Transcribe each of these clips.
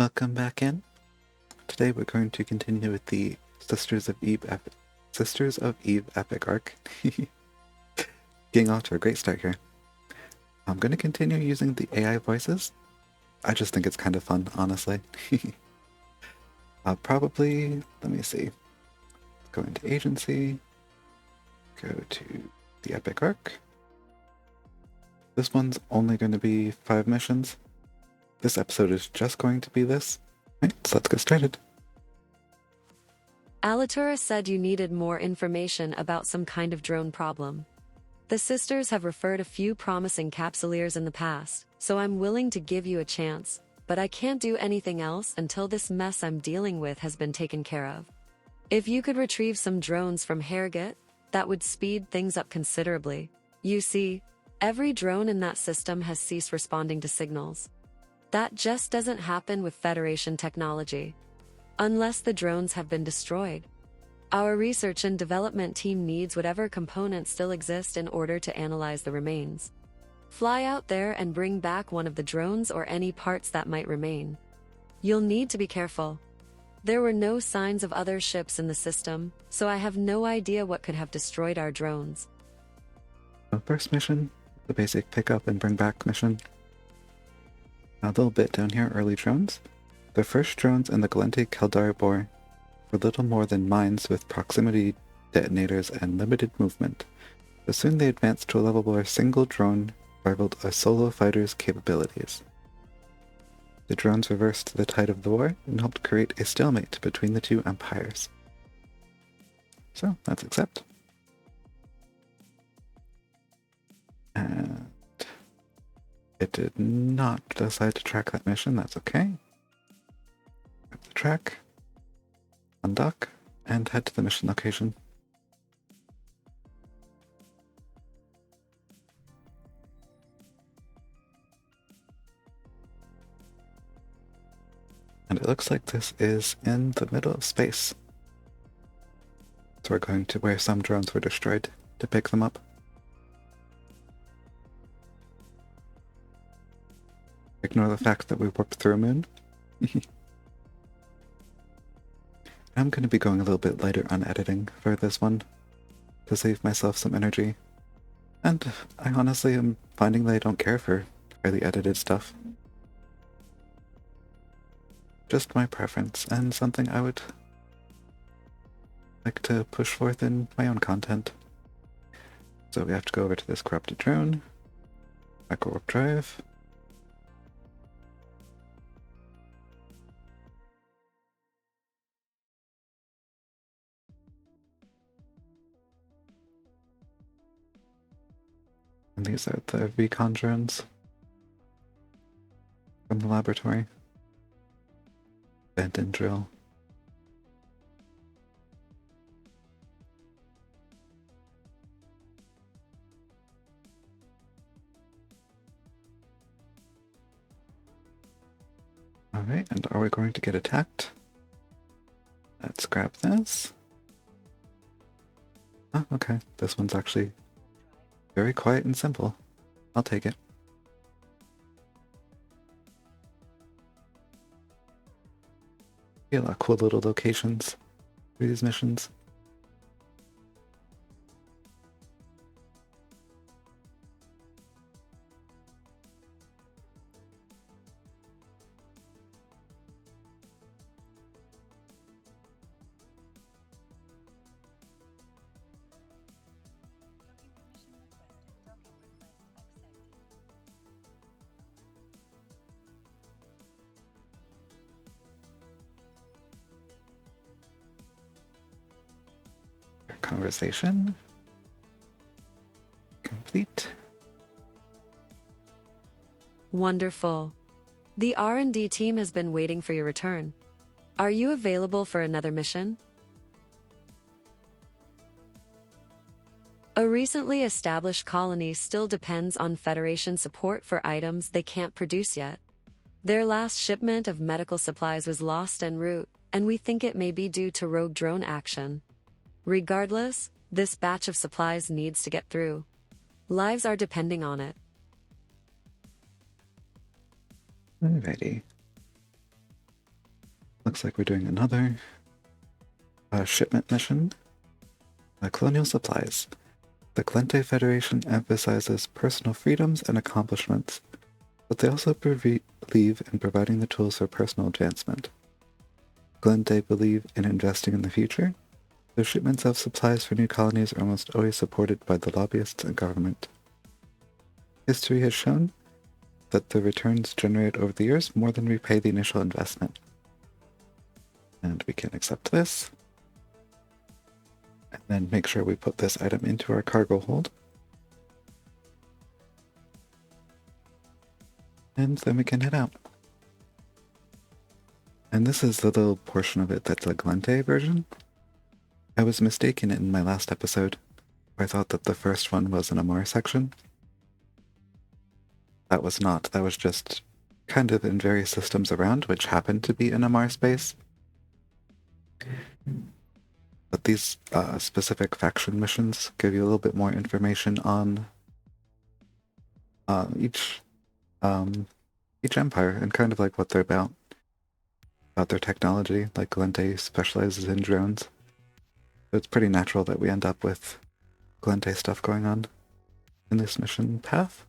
Welcome back in. Today we're going to continue with the Sisters of Eve epic arc. Getting off to a great start here. I'm going to continue using the AI voices. I just think it's kind of fun, honestly. I'll probably, let me see, go into agency, go to the epic arc. This one's only going to be 5 missions. This episode is just going to be this. Right, so let's get started. Alatura said you needed more information about some kind of drone problem. The sisters have referred a few promising capsuleers in the past, so I'm willing to give you a chance, but I can't do anything else until this mess I'm dealing with has been taken care of. If you could retrieve some drones from Harrogate, that would speed things up considerably. You see, every drone in that system has ceased responding to signals. That just doesn't happen with Federation technology. Unless the drones have been destroyed. Our research and development team needs whatever components still exist in order to analyze the remains. Fly out there and bring back one of the drones or any parts that might remain. You'll need to be careful. There were no signs of other ships in the system, so I have no idea what could have destroyed our drones. The first mission, the basic pick up and bring back mission. A little bit down here, early drones. The first drones in the Gallente Federation were little more than mines with proximity detonators and limited movement, but soon they advanced to a level where a single drone rivaled a solo fighter's capabilities. The drones reversed the tide of the war and helped create a stalemate between the two empires. So, let's accept. And it did not decide to track that mission, that's okay. Grab the track, undock, and head to the mission location. And it looks like this is in the middle of space. So we're going to where some drones were destroyed to pick them up. Ignore the fact that we warped through a moon. I'm going to be going a little bit lighter on editing for this one, to save myself some energy. And I honestly am finding that I don't care for highly edited stuff. Just my preference, and something I would like to push forth in my own content. So we have to go over to this corrupted drone, micro warp drive. And these are the recon drones from the laboratory. Bent and drill. Alright, and are we going to get attacked? Let's grab this. Oh, okay. This one's actually very quiet and simple. I'll take it. A lot of cool little locations for these missions. Conversation complete. Wonderful. The R&D team has been waiting for your return. Are you available for another mission? A recently established colony still depends on Federation support for items they can't produce yet. Their last shipment of medical supplies was lost en route, and we think it may be due to rogue drone action. Regardless, this batch of supplies needs to get through. Lives are depending on it. Alrighty. Looks like we're doing another shipment mission. Colonial supplies. The Gallente Federation emphasizes personal freedoms and accomplishments, but they also believe in providing the tools for personal advancement. Gallente believe in investing in the future, so shipments of supplies for new colonies are almost always supported by the lobbyists and government. History has shown that the returns generated over the years more than repay the initial investment. And we can accept this. And then make sure we put this item into our cargo hold. And then we can head out. And this is the little portion of it that's a Gallente version. I was mistaken in my last episode, where I thought that the first one was an Amar section. That was not. That was just kind of in various systems around, which happened to be an Amar space. But these specific faction missions give you a little bit more information on each empire and kind of like what they're about their technology. Like Gallente specializes in drones, so it's pretty natural that we end up with Gallente stuff going on in this mission path.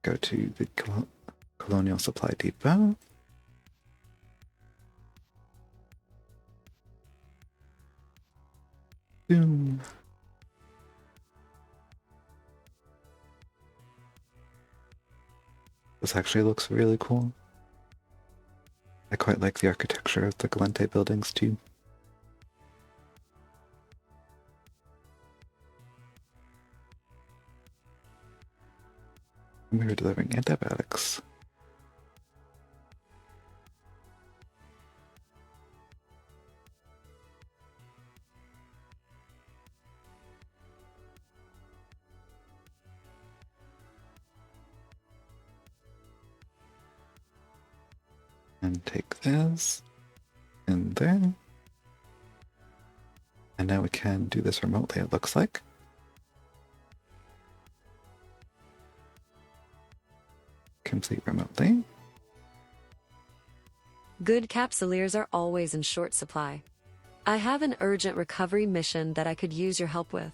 Go to the Colonial Supply Depot. Boom. This actually looks really cool. I quite like the architecture of the Gallente buildings too. We are delivering antibiotics. And take this in there. And now we can do this remotely, it looks like. Complete remotely. Good capsuleers are always in short supply. I have an urgent recovery mission that I could use your help with.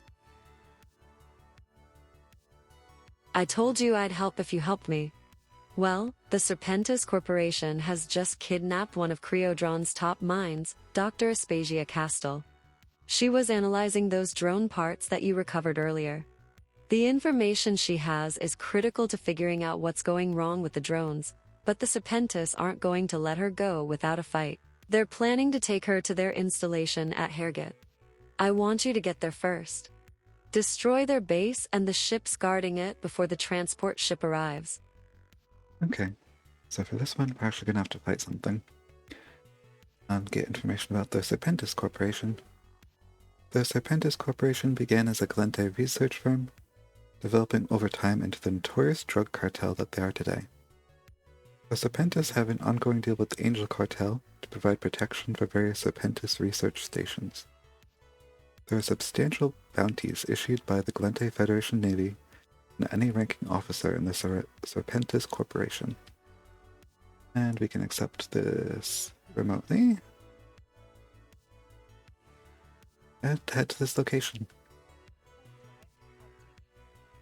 I told you I'd help if you helped me. Well, the Serpentis Corporation has just kidnapped one of Creodron's top minds, Dr. Aspasia Castle. She was analyzing those drone parts that you recovered earlier. The information she has is critical to figuring out what's going wrong with the drones, but the Serpentis aren't going to let her go without a fight. They're planning to take her to their installation at Herget. I want you to get there first. Destroy their base and the ships guarding it before the transport ship arrives. Okay, so for this one, we're actually going to have to fight something. Get information about the Serpentis Corporation. The Serpentis Corporation began as a Gallente research firm, developing over time into the notorious drug cartel that they are today. The Serpentis have an ongoing deal with the Angel Cartel to provide protection for various Serpentis research stations. There are substantial bounties issued by the Gallente Federation Navy and any ranking officer in the Serpentis Corporation. And we can accept this remotely. And head to this location.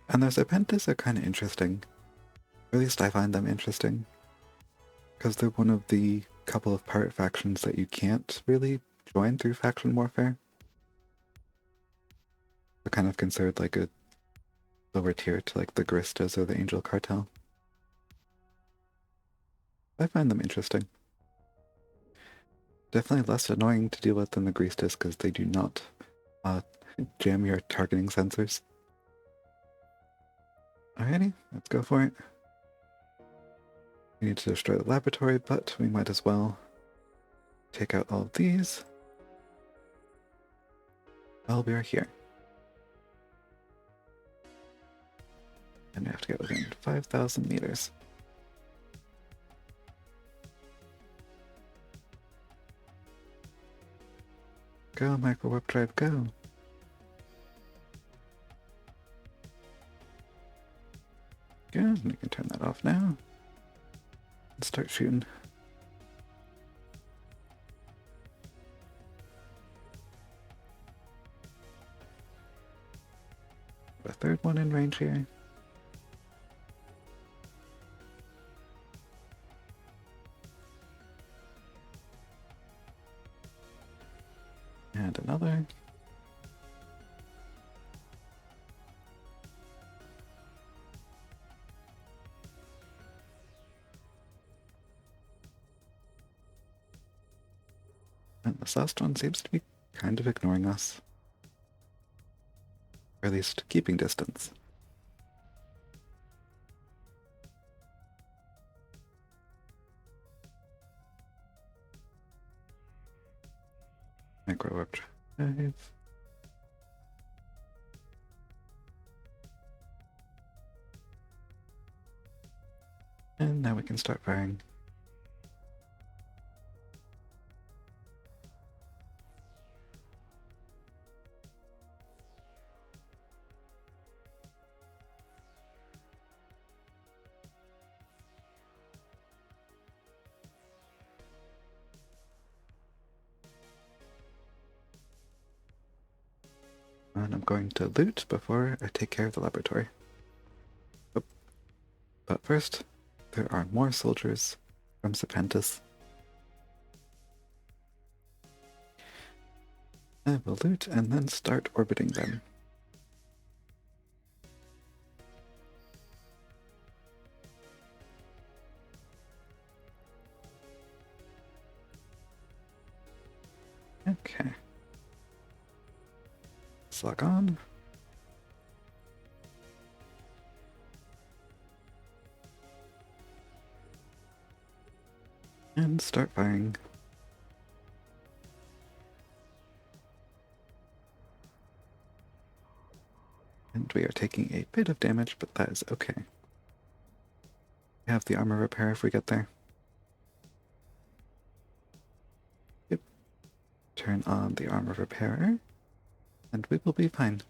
And the Serpentis are kind of interesting. Or at least I find them interesting. Because they're one of the couple of pirate factions that you can't really join through faction warfare. They're kind of considered like a lower tier to like the Gristas or the Angel Cartel. I find them interesting. Definitely less annoying to deal with than the Gristas because they do not jam your targeting sensors. Alrighty, let's go for it. We need to destroy the laboratory, but we might as well take out all of these while we are here. And we have to get within 5,000 meters. Go, micro warp drive, go! Good, we can turn that off now. Let's start shooting. A third one in range here. And another. And this last one seems to be kind of ignoring us. Or at least keeping distance. Micro warp drive. And now we can start firing. And I'm going to loot before I take care of the laboratory. Oh. But first, there are more soldiers from Serpentis. I will loot and then start orbiting them. Okay. Let's log on. And start firing. And we are taking a bit of damage, but that is okay. We have the armor repair if we get there. Yep. Turn on the armor repairer, and we will be fine.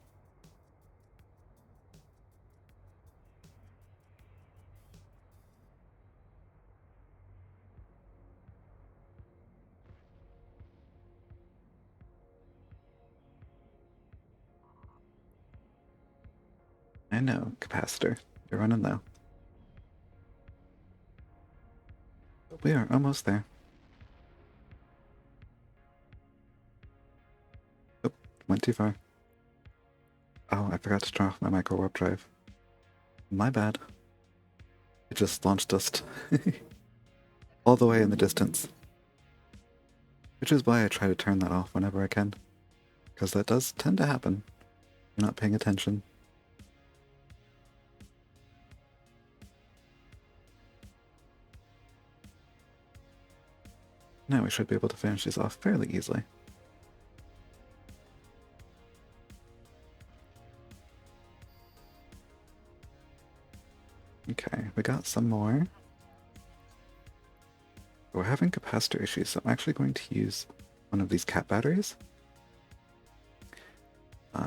I know, capacitor. You're running low. But we are almost there. Oh, went too far. Oh, I forgot to turn off my micro warp drive. My bad. It just launched us all the way in the distance. Which is why I try to turn that off whenever I can. Because that does tend to happen. You're not paying attention. Now we should be able to finish these off fairly easily. Okay, we got some more. We're having capacitor issues, so I'm actually going to use one of these cat batteries.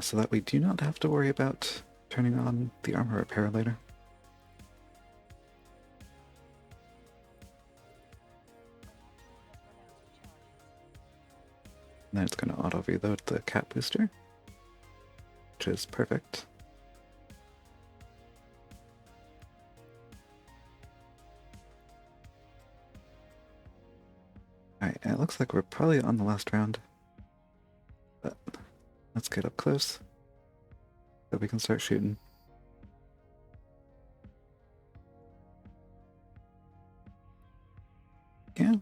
So that we do not have to worry about turning on the armor repair later. And then it's going to auto-reload the cat booster, which is perfect. Alright, it looks like we're probably on the last round. But let's get up close so we can start shooting. Yeah.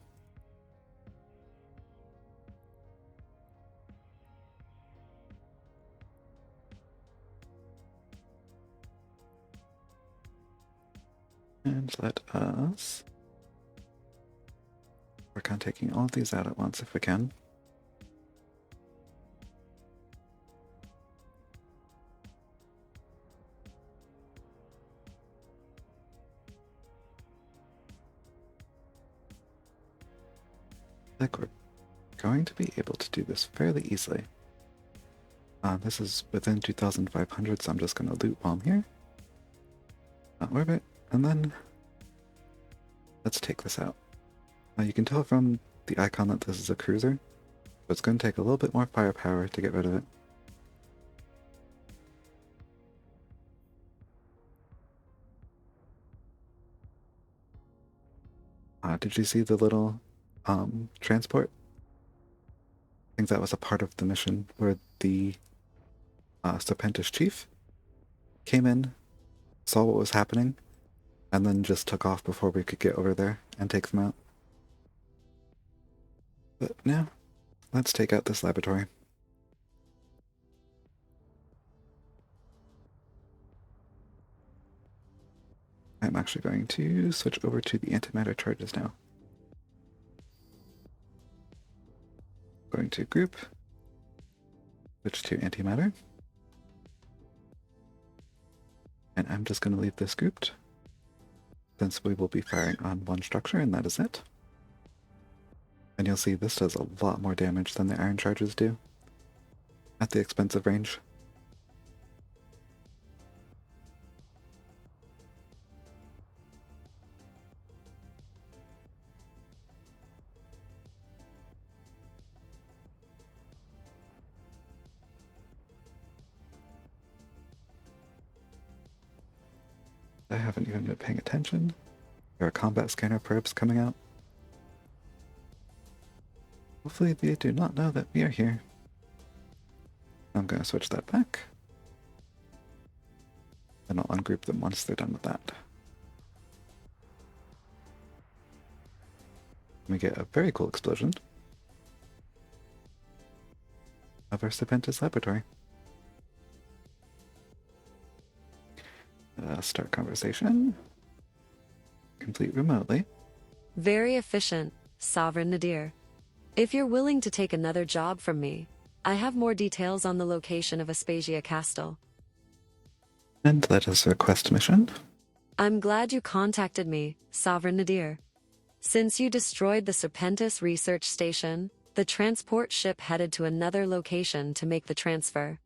And let us work on taking all of these out at once if we can. Like we're going to be able to do this fairly easily. This is within 2,500, so I'm just going to loot while I'm here. Orbit, and then let's take this out. Now you can tell from the icon that this is a cruiser, so it's going to take a little bit more firepower to get rid of it. Did you see the little transport? I think that was a part of the mission where the Serpentis chief came in, saw what was happening, and then just took off before we could get over there and take them out. But now, let's take out this laboratory. I'm actually going to switch over to the antimatter charges now. Going to group, switch to antimatter, and I'm just going to leave this grouped, since we will be firing on one structure, and that is it. And you'll see this does a lot more damage than the iron charges do, at the expense of range. I haven't even been paying attention. There are combat scanner probes coming out. Hopefully they do not know that we are here. I'm going to switch that back. And I'll ungroup them once they're done with that. We get a very cool explosion of our Serpentis laboratory. Start conversation. Complete remotely. Very efficient, Sovereign Nadir. If you're willing to take another job from me, I have more details on the location of Aspasia Castle. And let us request mission. I'm glad you contacted me, Sovereign Nadir. Since you destroyed the Serpentis research station, the transport ship headed to another location to make the transfer.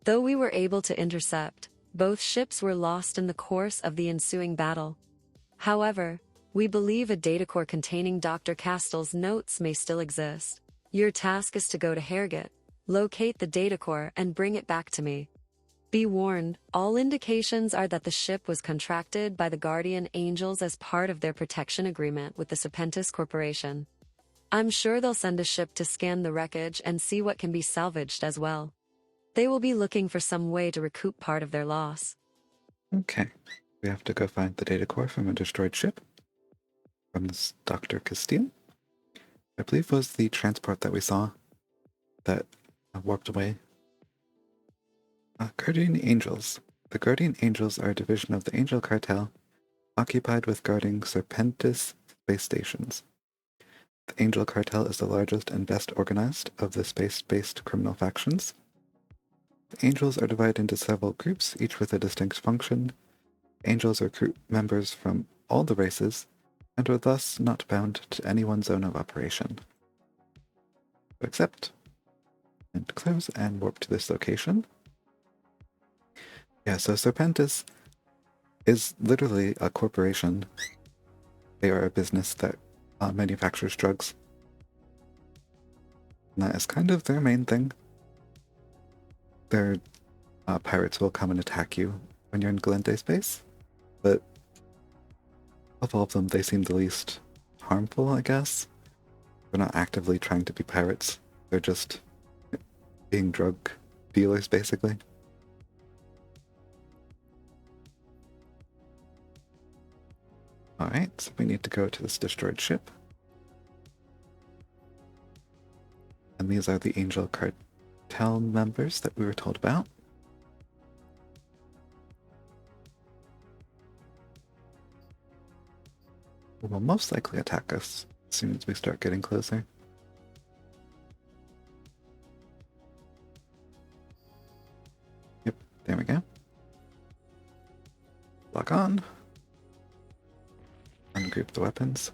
Though we were able to intercept, both ships were lost in the course of the ensuing battle. However, we believe a datacore containing Dr. Castle's notes may still exist. Your task is to go to Harrogate, locate the datacore, and bring it back to me. Be warned, all indications are that the ship was contracted by the Guardian Angels as part of their protection agreement with the Serpentis Corporation. I'm sure they'll send a ship to scan the wreckage and see what can be salvaged as well. They will be looking for some way to recoup part of their loss. Okay. We have to go find the data core from a destroyed ship. From this Dr. Castile. I believe was the transport that we saw that warped away. Guardian Angels. The Guardian Angels are a division of the Angel Cartel, occupied with guarding Serpentis space stations. The Angel Cartel is the largest and best organized of the space-based criminal factions. The Angels are divided into several groups, each with a distinct function. Angels recruit members from all the races, and are thus not bound to any one zone of operation. Accept, and close, and warp to this location. Yeah, so Serpentis is literally a corporation. They are a business that manufactures drugs. And that is kind of their main thing. Their pirates will come and attack you when you're in Gallente space, but of all of them, they seem the least harmful, I guess. They're not actively trying to be pirates. They're just being drug dealers, basically. Alright, so we need to go to this destroyed ship. And these are the Angel Cartel members that we were told about. Who will most likely attack us as soon as we start getting closer. Yep, there we go. Lock on. Ungroup the weapons.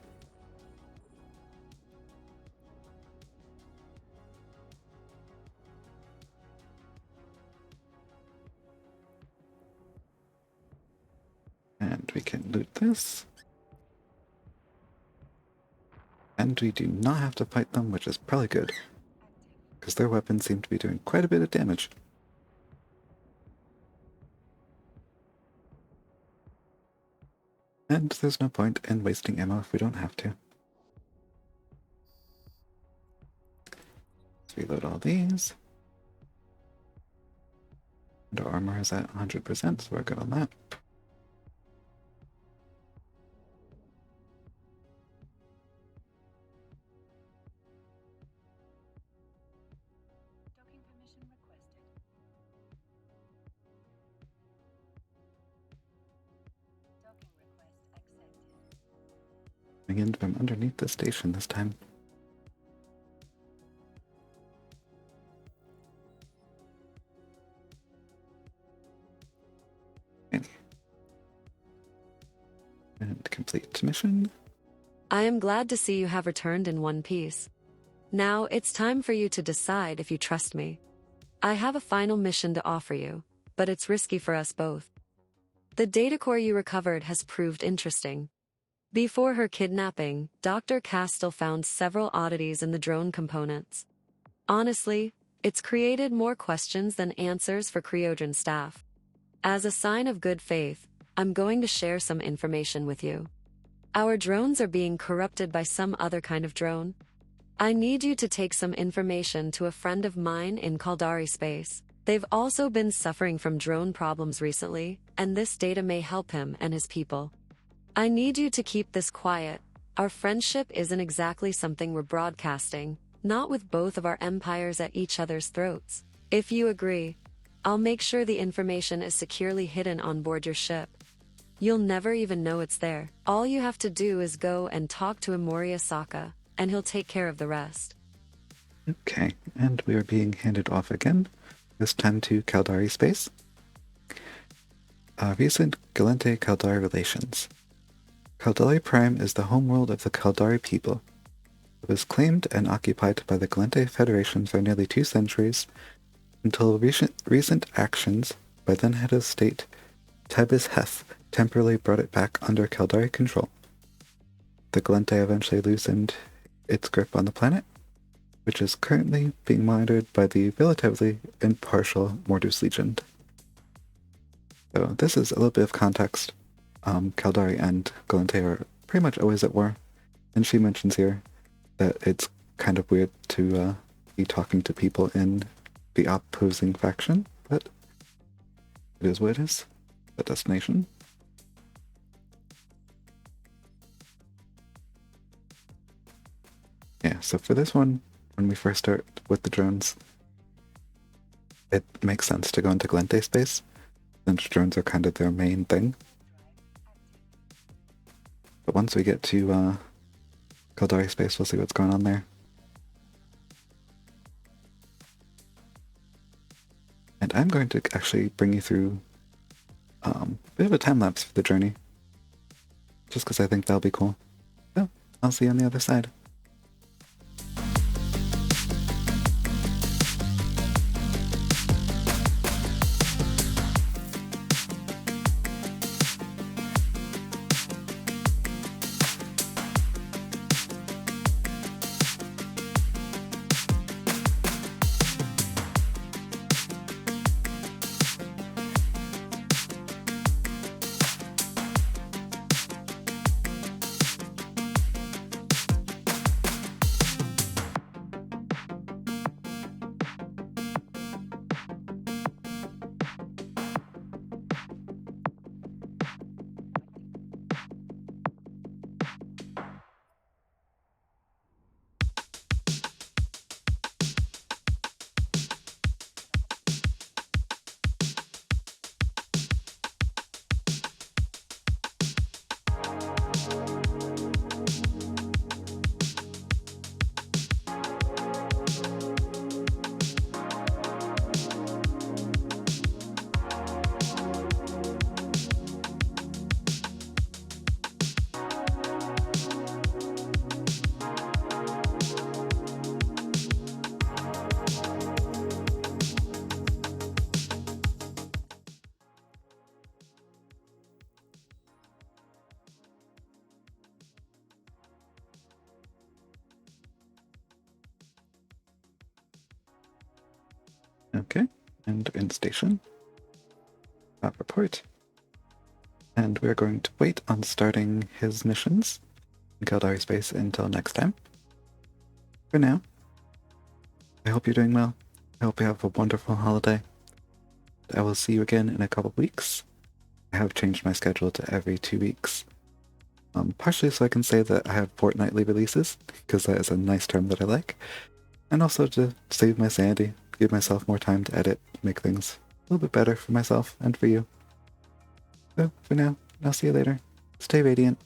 And we can loot this. And we do not have to fight them, which is probably good, because their weapons seem to be doing quite a bit of damage. And there's no point in wasting ammo if we don't have to. Let's reload all these. And our armor is at 100%, so we're good on that. Coming in from underneath the station this time. And complete mission. I am glad to see you have returned in one piece. Now it's time for you to decide if you trust me. I have a final mission to offer you, but it's risky for us both. The data core you recovered has proved interesting. Before her kidnapping, Dr. Castile found several oddities in the drone components. Honestly, it's created more questions than answers for Creodron staff. As a sign of good faith, I'm going to share some information with you. Our drones are being corrupted by some other kind of drone. I need you to take some information to a friend of mine in Caldari space. They've also been suffering from drone problems recently, and this data may help him and his people. I need you to keep this quiet. Our friendship isn't exactly something we're broadcasting, not with both of our empires at each other's throats. If you agree, I'll make sure the information is securely hidden on board your ship. You'll never even know it's there. All you have to do is go and talk to Imori Asaka, and he'll take care of the rest. Okay, and we are being handed off again, this time to Caldari space. Recent Gallente-Caldari relations. Caldari Prime is the homeworld of the Caldari people. It was claimed and occupied by the Gallente Federation for nearly 2 centuries, until recent actions by then head of state Tabis Heth temporarily brought it back under Caldari control. The Gallente eventually loosened its grip on the planet, which is currently being monitored by the relatively impartial Mordu's Legion. So this is a little bit of context. Caldari and Gallente are pretty much always at war, and she mentions here that it's kind of weird to be talking to people in the opposing faction, but it is what it is. The destination. Yeah, so for this one, when we first start with the drones, it makes sense to go into Gallente space, since drones are kind of their main thing. But once we get to Caldari space, we'll see what's going on there. And I'm going to actually bring you through a bit of a time-lapse for the journey, just because I think that'll be cool. So, I'll see you on the other side. Okay, and in station. Report. And we're going to wait on starting his missions in Caldari space until next time. For now, I hope you're doing well. I hope you have a wonderful holiday. I will see you again in a couple weeks. I have changed my schedule to every 2 weeks. Partially so I can say that I have fortnightly releases, because that is a nice term that I like. And also to save my sanity, give myself more time to edit, make things a little bit better for myself and for you. So, for now, I'll see you later. Stay radiant.